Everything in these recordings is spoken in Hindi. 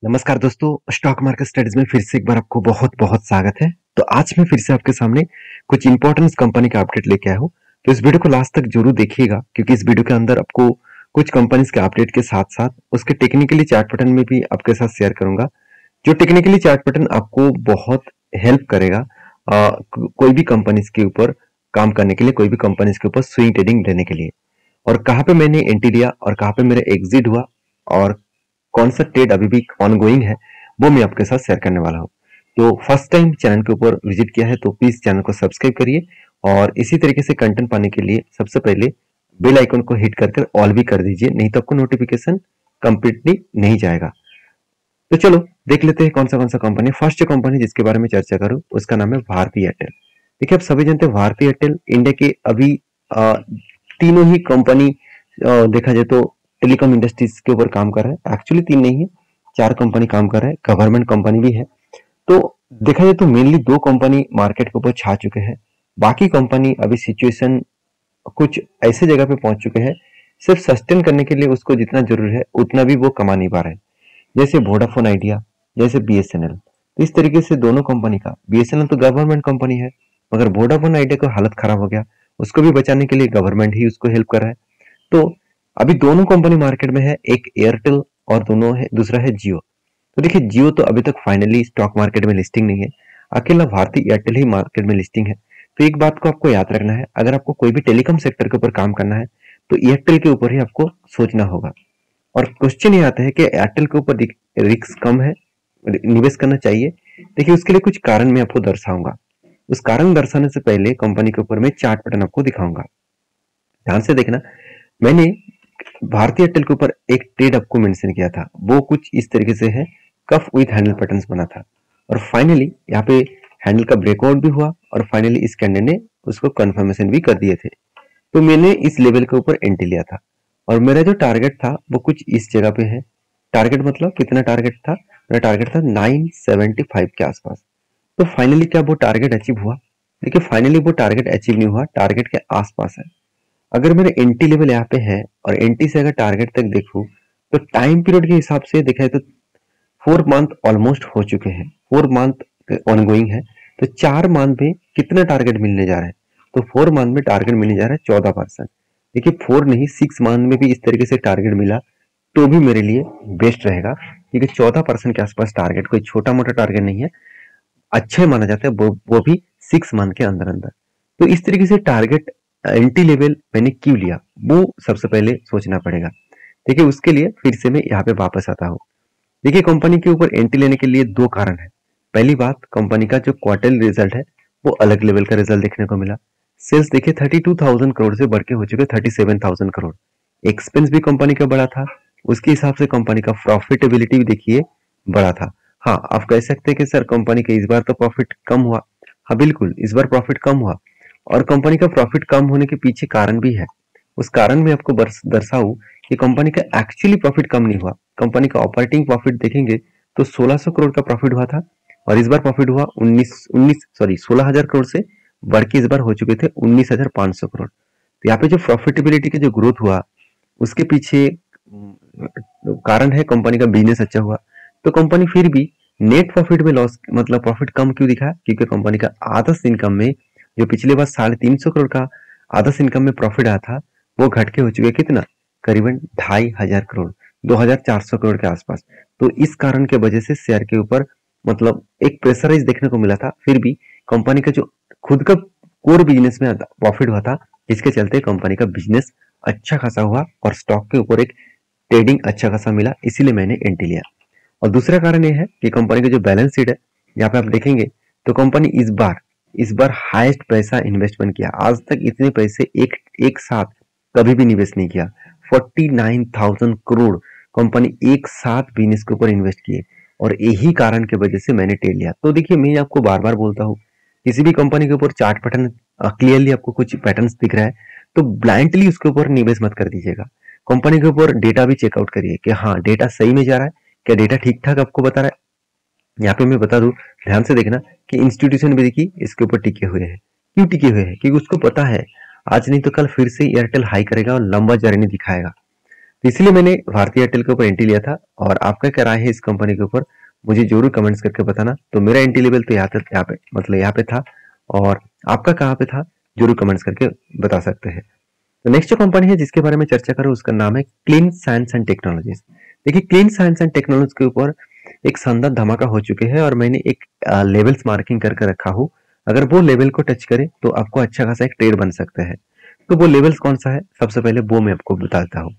नमस्कार दोस्तों, स्टॉक मार्केट स्टडीज में फिर से एक बार आपको बहुत बहुत स्वागत है। तो आज मैं फिर से आपके सामने कुछ इंपॉर्टेंट कंपनी का अपडेट लेके आया हूँ। तो इस वीडियो को लास्ट तक जरूर देखिएगा, क्योंकि इस वीडियो के अंदर आपको कुछ कंपनीज के अपडेट के साथ साथ उसके टेक्निकली चार्ट पैटर्न में भी आपके साथ शेयर करूंगा, जो टेक्निकली चार्ट पैटर्न आपको बहुत हेल्प करेगा कोई भी कंपनीज के ऊपर काम करने के लिए, कोई भी कंपनीज के ऊपर स्विंग ट्रेडिंग लेने के लिए। और कहाँ पे मैंने एंट्री लिया और कहाँ पे मेरा एग्जिट हुआ और कौन सा ट्रेड अभी भी ऑनगोइंग है, वो मैं आपके साथ शेयर करने वाला हूँ। तो फर्स्ट टाइम चैनल के ऊपर विजिट किया है तो प्लीज चैनल को सब्सक्राइब करिए, और इसी तरीके से कंटेंट पाने के लिए सबसे पहले बेल आइकन को हिट करके ऑल भी कर दीजिए, नहीं तो आपको नोटिफिकेशन कंप्लीटली नहीं जाएगा। तो चलो देख लेते हैं कौन सा कंपनी। फर्स्ट जो कंपनी जिसके बारे में चर्चा करूं उसका नाम है भारती एयरटेल। देखिए, आप सभी जानते हैं भारती एयरटेल इंडिया के अभी तीनों ही कंपनी देखा जाए तो टेलीकॉम इंडस्ट्रीज के ऊपर काम कर रहा है। एक्चुअली तीन नहीं है, चार कंपनी काम कर रहा है, गवर्नमेंट कंपनी भी है। तो देखा जाए तो मेनली दो कंपनी मार्केट के ऊपर छा चुके हैं, बाकी कंपनी अभी सिचुएशन कुछ ऐसे जगह पे पहुंच चुके हैं, सिर्फ सस्टेन करने के लिए उसको जितना जरूरी है उतना भी वो कमा नहीं पा रहे हैं। जैसे वोडाफोन आइडिया, जैसे बीएसएनएल। तो इस तरीके से दोनों कंपनी का, बीएसएनएल तो गवर्नमेंट कंपनी है, मगर वोडाफोन आइडिया का हालत खराब हो गया, उसको भी बचाने के लिए गवर्नमेंट ही उसको हेल्प कर रहा है। तो अभी दोनों कंपनी मार्केट में है, एक एयरटेल और दोनों है, दूसरा है जियो। तो देखिए, जियो तो अभी तक फाइनली स्टॉक मार्केट में लिस्टिंग नहीं है, अकेला भारती एयरटेल ही मार्केट में लिस्टिंग है। तो एक बात को आपको याद रखना है, अगर आपको कोई भी टेलीकॉम सेक्टर के ऊपर काम करना है तो एयरटेल के ऊपर ही आपको सोचना होगा। और क्वेश्चन ये आता है कि एयरटेल के ऊपर रिस्क कम है, निवेश करना चाहिए। देखिए, उसके लिए कुछ कारण मैं आपको दर्शाऊंगा। उस कारण दर्शाने से पहले कंपनी के ऊपर मैं चार्ट पैटर्न आपको दिखाऊंगा। ध्यान से देखना, मैंने भारतीय एयरटेल के ऊपर एक ट्रेड आपको मेंशन किया था, वो कुछ इस तरीके से है, कफ विथ हैंडल पैटर्न्स बना था, और फाइनली यहाँ पे हैंडल का ब्रेकआउट भी हुआ, और फाइनली इस कैंडल ने उसको कंफर्मेशन भी कर दिए थे। तो मैंने इस लेवल के ऊपर एंट्री लिया था, और मेरा जो टारगेट था वो कुछ इस जगह पे है। टारगेट मतलब कितना टारगेट था? मेरा टारगेट था 975 के आसपास। तो फाइनली क्या वो टारगेट अचीव हुआ? देखिए, फाइनली वो टारगेट अचीव नहीं हुआ, टारगेट के आसपास है। अगर मेरे एंट्री लेवल यहाँ पे है और एंट्री से अगर टारगेट तक देखूं तो टाइम पीरियड के हिसाब से देखा जाए तो 4 मंथ ऑलमोस्ट हो चुके हैं, 4 मंथ ऑनगोइंग है। तो 4 मंथ में कितना टारगेट मिलने जा रहा है? तो 4 मंथ में टारगेट मिलने जा रहा है 14%। देखिए, 4 नहीं, 6 मंथ में भी इस तरीके से टारगेट मिला तो भी मेरे लिए बेस्ट रहेगा, क्योंकि 14% के आसपास टारगेट कोई छोटा मोटा टारगेट नहीं है, अच्छे माना जाता है, वो भी 6 मंथ के अंदर अंदर। तो इस तरीके से टारगेट एंट्री लेवल मैंने क्यों लिया, वो सबसे पहले सोचना पड़ेगा। देखिए, उसके लिए फिर से मैं यहाँ पे वापस आता हूँ। देखिए, कंपनी के ऊपर एंट्री लेने के लिए दो कारण है। पहली बात, कंपनी का जो क्वार्टरली रिजल्ट है वो अलग लेवल का रिजल्ट देखने को मिला। सेल्स देखिए 32,000 करोड़ से बढ़ के हो चुके 37,000 करोड़। एक्सपेंस भी कंपनी का बड़ा था, उसके हिसाब से कंपनी का प्रॉफिटेबिलिटी भी देखिए बड़ा था। हाँ, आप कह सकते हैं कि सर कंपनी का इस बार तो प्रॉफिट कम हुआ। हाँ बिल्कुल, इस बार प्रॉफिट कम हुआ, और कंपनी का प्रॉफिट कम होने के पीछे कारण भी है। उस कारण में आपको दर्शाऊं कि कंपनी का एक्चुअली प्रॉफिट कम नहीं हुआ। कंपनी का ऑपरेटिंग प्रॉफिट देखेंगे तो 1600 करोड़ का प्रॉफिट हुआ था, और इस बार प्रॉफिट हुआ 16,000 करोड़ से बढ़ के इस बार हो चुके थे 19,500 करोड़। तो यहाँ पे जो प्रॉफिटेबिलिटी का जो ग्रोथ हुआ उसके पीछे कारण है कंपनी का बिजनेस अच्छा हुआ। तो कंपनी फिर भी नेट प्रॉफिट में लॉस, मतलब प्रॉफिट कम क्यों दिखा? क्योंकि कंपनी का आदर्श इनकम में जो पिछले बार 350 करोड़ का आदर्श इनकम में प्रॉफिट आया था वो घट के हो चुके कितना, करीबन 2,500 करोड़, 2,400 करोड़ के आसपास। तो इस कारण के वजह से शेयर के ऊपर मतलब एक प्रेशराइज देखने को मिला था। फिर भी कंपनी का जो खुद का कोर बिजनेस में प्रॉफिट हुआ था, इसके चलते कंपनी का बिजनेस अच्छा खासा हुआ और स्टॉक के ऊपर एक ट्रेडिंग अच्छा खासा मिला, इसीलिए मैंने एंट्री लिया। और दूसरा कारण यह है कि कंपनी का जो बैलेंस शीट है, यहाँ पे आप देखेंगे तो कंपनी इस बार हाईएस्ट पैसा इन्वेस्टमेंट किया। आज तक इतने पैसे एक साथ कभी भी निवेश नहीं किया। 49,000 करोड़ कंपनी एक साथ बिजनेस के ऊपर इन्वेस्ट किए, और यही कारण के वजह से मैंने ट्रेड लिया। तो देखिए, मैं आपको बार बार बोलता हूँ, किसी भी कंपनी के ऊपर चार्ट पैटर्न क्लियरली आपको कुछ पैटर्न्स दिख रहा है तो ब्लाइंडली उसके ऊपर निवेश मत कर दीजिएगा। कंपनी के ऊपर डेटा भी चेकआउट करिए कि हाँ डेटा सही में जा रहा है, क्या डेटा ठीक ठाक आपको बता रहा है। यहाँ पे मैं बता दूं, ध्यान से देखना कि इंस्टीट्यूशन भी देखिए इसके ऊपर टिके हुए हैं। क्यों टिके हुए हैं? क्योंकि उसको पता है आज नहीं तो कल फिर से एयरटेल हाई करेगा और लंबा जर्नी दिखाएगा। तो इसलिए मैंने भारती एयरटेल के ऊपर एंट्री लिया था। और आपका क्या राय है इस कंपनी के ऊपर, मुझे जरूर कमेंट्स करके बताना। तो मेरा एंट्री लेवल तो यहाँ पे मतलब यहाँ पे था, और आपका कहाँ पे था जरूर कमेंट्स करके बता सकते हैं। तो नेक्स्ट जो कंपनी है जिसके बारे में चर्चा करूँ उसका नाम है क्लीन साइंस एंड टेक्नोलॉजीज। देखिए क्लीन साइंस एंड टेक्नोलॉजी के ऊपर एक शानदार धमाका हो चुके हैं, और मैंने एक लेवल्स मार्किंग करके रखा हूँ। अगर वो लेवल को टच करे तो आपको अच्छा खासा एक ट्रेड बन सकता है। तो वो लेवल्स कौन सा है, सबसे पहले वो मैं आपको बताता हूँ।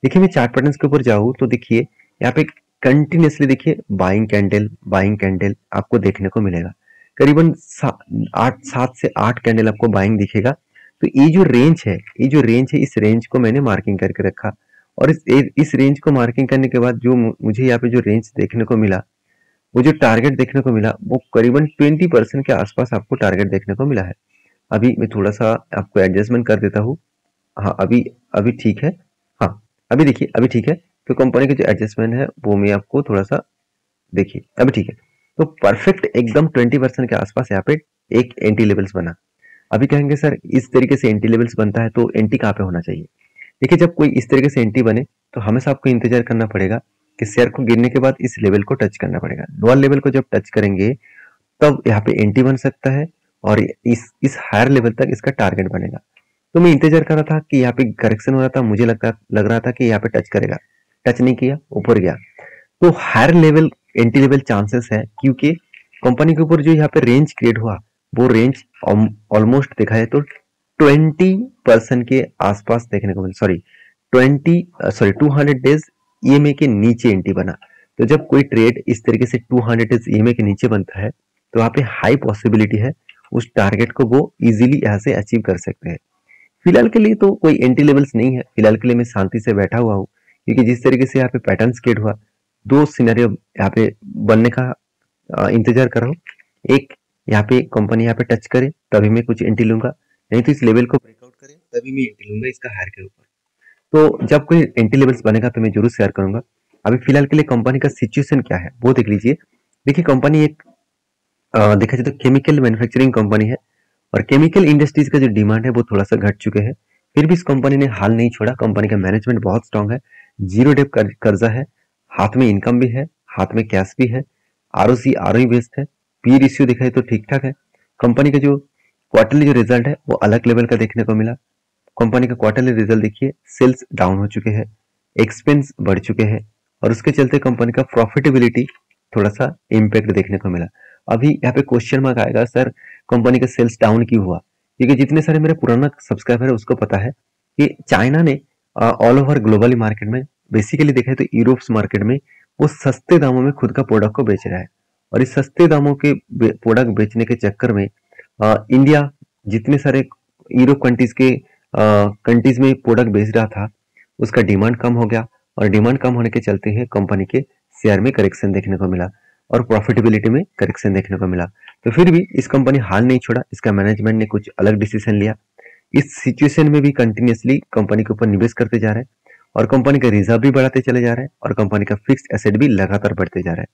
देखिए मैं चार्ट पैटर्न्स के ऊपर जाऊँ तो देखिए यहाँ पे कंटिन्यूसली देखिए बाइंग कैंडल आपको देखने को मिलेगा। करीबन 7 से 8 कैंडल आपको बाइंग दिखेगा। तो ये जो रेंज है इस रेंज को मैंने मार्किंग करके रखा। और इस रेंज को मार्किंग करने के बाद जो मुझे यहाँ पे जो रेंज देखने को मिला, वो जो टारगेट देखने को मिला, वो करीबन 20% के आसपास आपको टारगेट देखने को मिला है। अभी मैं थोड़ा सा आपको एडजस्टमेंट कर देता हूँ। हाँ अभी ठीक है। हाँ अभी देखिए अभी ठीक है। तो कंपनी की जो एडजस्टमेंट है वो मैं आपको थोड़ा सा देखिए अभी ठीक है। तो परफेक्ट एकदम 20% के आसपास यहाँ पे एक एंटी लेवल्स बना। अभी कहेंगे सर इस तरीके से एंटी लेवल्स बनता है तो एंटी कहाँ पे होना चाहिए। देखिए जब कोई इस तरीके से एंटी बने तो हमेशा आपको इंतजार करना पड़ेगा कि शेयर को गिरने के बाद इस लेवल को टच करना पड़ेगा। लोअर लेवल को जब टच करेंगे तब यहाँ पे एंटी बन सकता है, और इस हायर लेवल तक इसका टारगेट बनेगा। तो मैं इंतजार कर रहा था कि यहाँ पे करेक्शन हो रहा था, मुझे लग रहा था कि यहाँ पे टच करेगा, टच नहीं किया, ऊपर गया। तो higher level anti level chances है, क्योंकि कंपनी के ऊपर जो यहाँ पे रेंज क्रिएट हुआ वो रेंज ऑलमोस्ट देखा है तो 20% के आसपास देखने को मिला। सॉरी 200 डेज ईएमए के नीचे एंटी बना। तो जब कोई ट्रेड इस तरीके से 200 डेज ईएमए के नीचे बनता है तो यहाँ पे हाई पॉसिबिलिटी है उस टारगेट को वो इजीली यहाँ से अचीव कर सकते हैं। फिलहाल के लिए तो कोई एंट्री लेवल्स नहीं है, फिलहाल के लिए मैं शांति से बैठा हुआ हूँ, क्योंकि जिस तरीके से यहाँ पे पैटर्न क्रिएट हुआ, दो सिनेरियो यहाँ पे बनने का इंतजार कर रहा हूँ। एक यहाँ पे कंपनी यहाँ पे टच करे तभी मैं कुछ एंट्री लूंगा, नहीं तो इस लेवल को ब्रेकआउट करे तभी मैं एंट्री लूंगा इसका हायर के ऊपर। तो जब कोई एंट्री लेवल्स बनेगा तो मैं जरूर शेयर करूंगा। अभी फिलहाल के लिए कंपनी का सिचुएशन क्या है वो देख लीजिए। देखिए कंपनी एक देखा जाए तो केमिकल मैन्युफैक्चरिंग कंपनी है, और केमिकल इंडस्ट्रीज का जो डिमांड है वो थोड़ा सा घट चुके हैं। फिर भी इस कंपनी ने हाल नहीं छोड़ा। कंपनी का मैनेजमेंट बहुत स्ट्रांग है, जीरो डेप कर्जा है, हाथ में इनकम भी है, हाथ में कैश भी है, आरओसी आरओई बेस्ड है, पी रेशियो दिखाए तो ठीक ठाक है। कंपनी का जो क्वार्टरली जो रिजल्ट है वो अलग लेवल का देखने को मिला। कंपनी का क्वार्टरली रिजल्ट देखिए, सेल्स डाउन हो चुके हैं, एक्सपेंस बढ़ चुके हैं, और उसके चलते कंपनी का प्रॉफिटेबिलिटी थोड़ा सा इम्पैक्ट देखने को मिला। अभी यहाँ पे क्वेश्चन मार्क आएगा, सर कंपनी का सेल्स डाउन क्यों हुआ। क्योंकि जितने सारे मेरे पुराना सब्सक्राइबर है उसको पता है कि चाइना ने ऑल ओवर ग्लोबली मार्केट में, बेसिकली देखा तो यूरोप्स मार्केट में वो सस्ते दामों में खुद का प्रोडक्ट को बेच रहा है। और इस सस्ते दामों के प्रोडक्ट बेचने के चक्कर में इंडिया जितने सारे यूरोप कंट्रीज में प्रोडक्ट बेच रहा था उसका डिमांड कम हो गया, और डिमांड कम होने के चलते ही कंपनी के शेयर में करेक्शन देखने को मिला और प्रॉफिटेबिलिटी में करेक्शन देखने को मिला। तो फिर भी इस कंपनी हाल नहीं छोड़ा, इसका मैनेजमेंट ने कुछ अलग डिसीजन लिया। इस सिचुएशन में भी कंटिन्यूसली कंपनी के ऊपर निवेश करते जा रहे हैं, और कंपनी का रिजर्व भी बढ़ाते चले जा रहे हैं, और कंपनी का फिक्स्ड एसेट भी लगातार बढ़ते जा रहा है।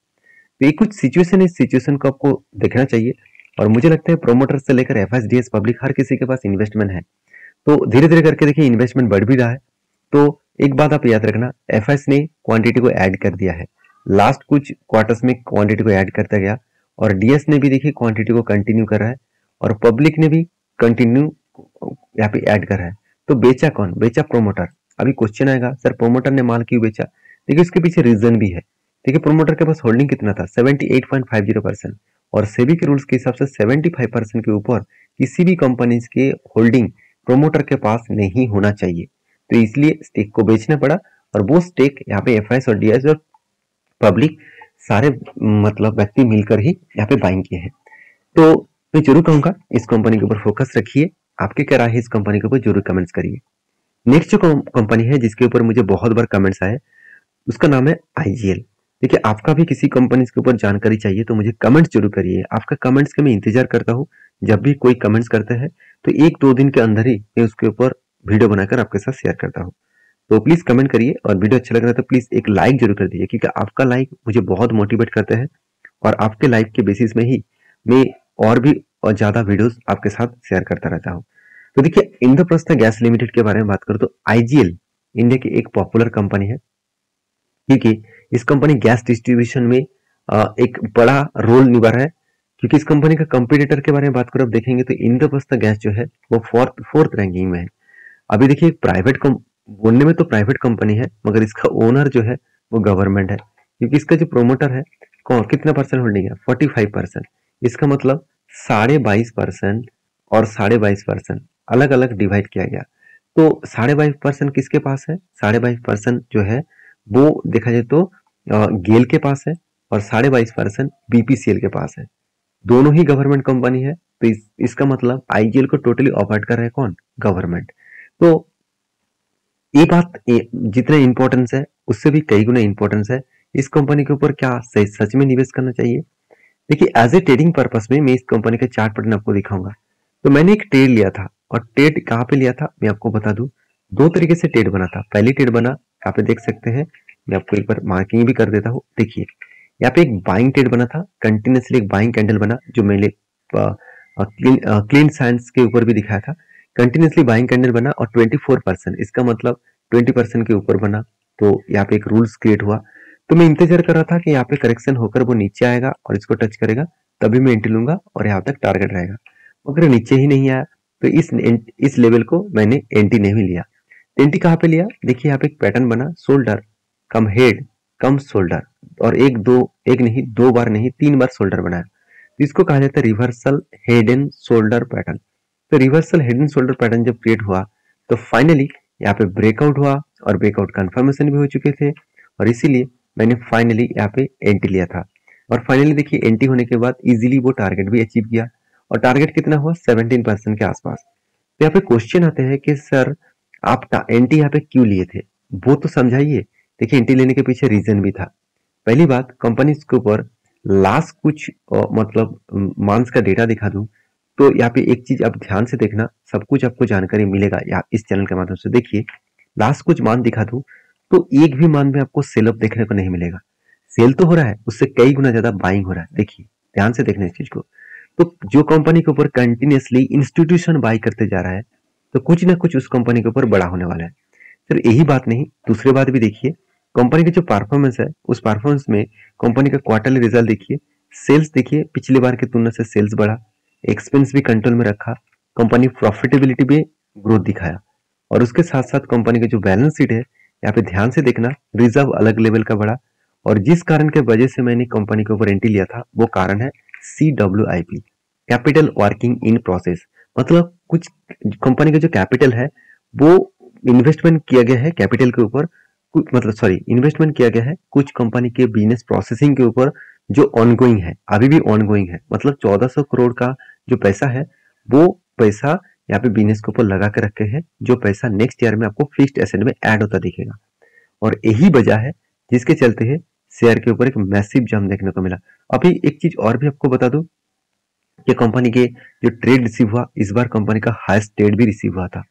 तो ये कुछ सिचुएशन है, इस सिचुएशन को आपको देखना चाहिए। और मुझे लगता है प्रोमोटर से लेकर एफएसडीएस पब्लिक हर किसी के पास इन्वेस्टमेंट है, तो धीरे धीरे करके देखिए इन्वेस्टमेंट बढ़ भी रहा है। तो एक बात आप याद रखना, एफएस ने क्वांटिटी को ऐड कर दिया है, लास्ट कुछ क्वार्टर्स में क्वांटिटी को ऐड करता गया, और डीएस ने भी देखिए क्वांटिटी को कंटिन्यू कर रहा है, और पब्लिक ने भी कंटिन्यू यहाँ पे ऐड कर रहा है। तो बेचा कौन, बेचा प्रोमोटर। अभी क्वेश्चन आएगा सर प्रोमोटर ने माल क्यों बेचा। देखिए उसके पीछे रीजन भी है। देखिए प्रोमोटर के पास होल्डिंग कितना था, 78.50%, और सेबी के रूल्स के हिसाब से 75% के ऊपर किसी भी कंपनी के होल्डिंग प्रोमोटर के पास नहीं होना चाहिए। तो इसलिए स्टेक को बेचना पड़ा, और वो स्टेक यहाँ पे एफआईएस और डीएस और पब्लिक सारे मतलब व्यक्ति मिलकर ही यहाँ पे बाइंग किए हैं। तो मैं जरूर कहूंगा इस कंपनी के ऊपर फोकस रखिए। आपके क्या राय है इस कंपनी के ऊपर जरूर कमेंट्स करिए। नेक्स्ट जो कंपनी है जिसके ऊपर मुझे बहुत बार कमेंट्स आए उसका नाम है आईजीएल। देखिए आपका भी किसी कंपनी के ऊपर जानकारी चाहिए तो मुझे कमेंट्स जरूर करिए। आपका कमेंट्स का मैं इंतजार करता हूँ। जब भी कोई कमेंट्स करते हैं तो 1-2 दिन के अंदर ही मैं उसके ऊपर वीडियो बनाकर आपके साथ शेयर करता हूँ। तो प्लीज कमेंट करिए, और वीडियो अच्छा लग रहा है तो प्लीज एक लाइक जरूर कर दीजिए, क्योंकि आपका लाइक मुझे बहुत मोटिवेट करते हैं, और आपके लाइक के बेसिस में ही मैं और भी और ज्यादा वीडियोस आपके साथ शेयर करता रहता हूँ। तो देखिए इंद्रप्रस्थ गैस लिमिटेड के बारे में बात करूँ तो आईजीएल इंडिया की एक पॉपुलर कंपनी है, क्योंकि इस कंपनी गैस डिस्ट्रीब्यूशन में एक बड़ा रोल निभा रहा है। क्योंकि इस कंपनी का कंपटीटर के बारे में बात करें, अब देखेंगे तो इंद्रप्रस्थ गैस जो है वो फोर्थ रैंकिंग में है। अभी देखिए बोलने में तो प्राइवेट कंपनी है, मगर इसका ओनर जो है वो गवर्नमेंट है। क्योंकि इसका जो प्रोमोटर है, कौन कितना परसेंट होल्डिंग है, 45%। इसका मतलब 22.5% और 22.5% अलग अलग डिवाइड किया गया। तो 22.5% किसके पास है, 22.5% जो है वो देखा जाए तो गेल के पास है, और 22.5% बीपीसीएल के पास है। दोनों ही गवर्नमेंट कंपनी है, तो इसका मतलब आईजीएल को टोटली ऑपरेट कर रहा है कौन, गवर्नमेंट। तो ये बात जितना इंपॉर्टेंस है उससे भी कई गुना इंपॉर्टेंस है। इस कंपनी के ऊपर क्या सच में निवेश करना चाहिए। देखिए एज ए ट्रेडिंग पर्पस में मैं इस कंपनी का चार्ट पैटर्न आपको दिखाऊंगा। तो मैंने एक ट्रेड लिया था, और ट्रेड कहाँ पे लिया था मैं आपको बता दूं। दो तरीके से ट्रेड बना था। पहली ट्रेड बना, यहाँ पे देख सकते हैं, मैं आपको एक बार मार्किंग भी कर देता हूँ। देखिए यहाँ पे एक बाइंग ट्रेड बना था, कंटिन्यूसली एक बाइंग कैंडल बना, जो मैंने क्लीन साइंस के ऊपर भी दिखाया था। कंटिन्यूसली बाइंग कैंडल बना और 24%, इसका मतलब 20% के ऊपर बना। तो यहाँ पे एक रूल्स क्रिएट हुआ। तो मैं इंतजार कर रहा था कि यहाँ पे करेक्शन होकर वो नीचे आएगा और इसको टच करेगा, तभी मैं एंट्री लूंगा और यहाँ तक टारगेट रहेगा। मगर नीचे ही नहीं आया, तो इस लेवल को मैंने एंट्री नहीं लिया। एंट्री कहाँ पे लिया, देखिए यहाँ पे एक पैटर्न बना, शोल्डर कम हेड कम शोल्डर, और एक नहीं, दो बार नहीं, 3 बार शोल्डर बनाया। तो इसको कहा जाता है reversal head and shoulder pattern. तो reversal head and shoulder pattern जब क्रिएट हुआ, तो फाइनली यहाँ पे ब्रेकआउट हुआ, और ब्रेकआउट कंफर्मेशन भी हो चुके थे, और इसीलिए मैंने फाइनली यहाँ पे एंट्री लिया था। और फाइनली देखिए एंट्री होने के बाद इजीली वो टारगेट भी अचीव किया, और टारगेट कितना हुआ, 17% के आसपास। तो यहाँ पे क्वेश्चन आते हैं कि सर आप एंट्री यहाँ पे क्यों लिए थे, वो तो समझाइए। देखिए एंट्री लेने के पीछे रीजन भी था। पहली बात, कंपनी के ऊपर लास्ट कुछ मतलब मंथ्स का डेटा दिखा दूं, तो यहाँ पे एक चीज आप ध्यान से देखना, सब कुछ आपको जानकारी मिलेगा या इस चैनल के माध्यम से। देखिए लास्ट कुछ मंथ दिखा दूं, तो एक भी मंथ में आपको सेल अप देखने को नहीं मिलेगा। सेल तो हो रहा है, उससे कई गुना ज्यादा बाइंग हो रहा है। देखिए ध्यान से देखना इस चीज को। तो जो कंपनी के ऊपर कंटिन्यूसली इंस्टीट्यूशन बाई करते जा रहा है, तो कुछ ना कुछ उस कंपनी के ऊपर बड़ा होने वाला है। सिर्फ यही बात नहीं, दूसरी बात भी देखिए, कंपनी की जो परफॉर्मेंस है, उस परफॉर्मेंस में कंपनी का क्वार्टरली रिजल्ट देखिए, सेल्स देखिए, पिछली बार की तुलना से सेल्स बढ़ा, एक्सपेंस भी कंट्रोल में रखा, कंपनी प्रॉफिटेबिलिटी भी ग्रोथ दिखाया, और उसके साथ साथ कंपनी का जो बैलेंस शीट है, यहाँ पे ध्यान से देखना, रिजर्व अलग लेवल का बढ़ा। और जिस कारण के वजह से मैंने कंपनी के ऊपर एंट्री लिया था, वो कारण है CWIP, capital working in process. मतलब कुछ कंपनी का जो कैपिटल है वो इन्वेस्टमेंट किया गया है कैपिटल के ऊपर, मतलब सॉरी, इन्वेस्टमेंट किया गया है कुछ कंपनी के बिजनेस प्रोसेसिंग के ऊपर, जो ऑनगोइंग है, अभी भी ऑनगोइंग है। मतलब 1400 करोड़ का जो पैसा है, वो पैसा यहाँ पे बिजनेस के ऊपर लगा के रखे हैं, जो पैसा नेक्स्ट ईयर में आपको फिक्स्ड एसेट में ऐड होता दिखेगा। और यही वजह है जिसके चलते है शेयर के ऊपर एक मैसिव जंप देखने को मिला। अभी एक चीज और भी आपको बता दूं कि कंपनी के जो ट्रेड रिसीव हुआ, इस बार कंपनी का हाईएस्ट ट्रेड भी रिसीव हुआ था।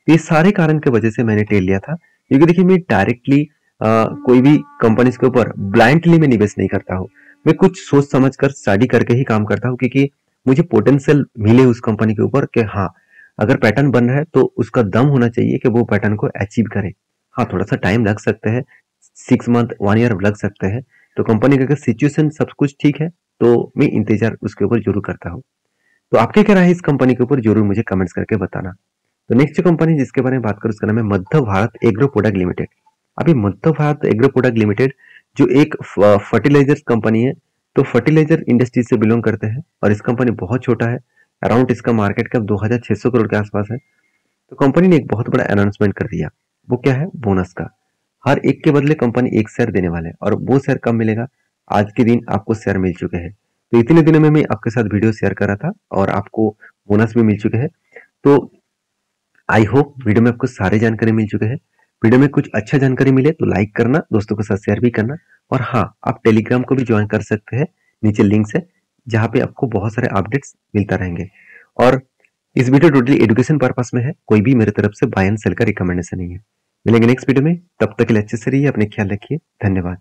ये सारे कारण की वजह से मैंने ट्रेड लिया था। क्योंकि देखिए मैं डायरेक्टली कोई भी कंपनी के ऊपर ब्लाइंडली में निवेश नहीं करता हूँ। मैं कुछ सोच समझ कर स्टडी करके ही काम करता हूँ, क्योंकि मुझे पोटेंशियल मिले उस कंपनी के ऊपर कि हाँ, अगर पैटर्न बन रहा है तो उसका दम होना चाहिए कि वो पैटर्न को अचीव करे। हाँ, थोड़ा सा टाइम लग सकता है, 6 मंथ 1 ईयर लग सकते हैं। तो कंपनी का अगर सिचुएशन सब कुछ ठीक है, तो मैं इंतजार उसके ऊपर जरूर करता हूँ। तो आपके क्या राय है इस कंपनी के ऊपर, जरूर मुझे कमेंट्स करके बताना। तो नेक्स्ट कंपनी जिसके बारे में बात करूं, उसका नाम है मध्य भारत एग्रो प्रोडक्ट लिमिटेड। अभी मध्य भारत एग्रो प्रोडक्ट लिमिटेड जो एक फर्टिलाइजर कंपनी है, तो फर्टिलाइजर इंडस्ट्री से बिलोंग करते हैं, और इस कंपनी बहुत छोटा है, अराउंड इसका मार्केट कैप 2600 करोड़ के आसपास है। तो कंपनी ने एक बहुत बड़ा अनाउंसमेंट कर दिया। वो क्या है, बोनस का। हर एक के बदले कंपनी एक शेयर देने वाले है, और वो शेयर कब मिलेगा, आज के दिन आपको शेयर मिल चुके हैं। तो इतने दिनों में मैं आपके साथ वीडियो शेयर कर रहा था, और आपको बोनस भी मिल चुके हैं। तो आई होप वीडियो में आपको सारे जानकारी मिल चुके हैं। वीडियो में कुछ अच्छा जानकारी मिले तो लाइक करना, दोस्तों के साथ शेयर भी करना। और हाँ, आप टेलीग्राम को भी ज्वाइन कर सकते हैं, नीचे लिंक है, जहाँ पे आपको बहुत सारे अपडेट्स मिलता रहेंगे। और इस वीडियो टोटली एजुकेशन पर्पस में है, कोई भी मेरे तरफ से बाय एंड सेल का रिकमेंडेशन नहीं है। मिलेंगे नेक्स्ट वीडियो में, तब तक के लिए अच्छे से रहिए, अपने ख्याल रखिए, धन्यवाद।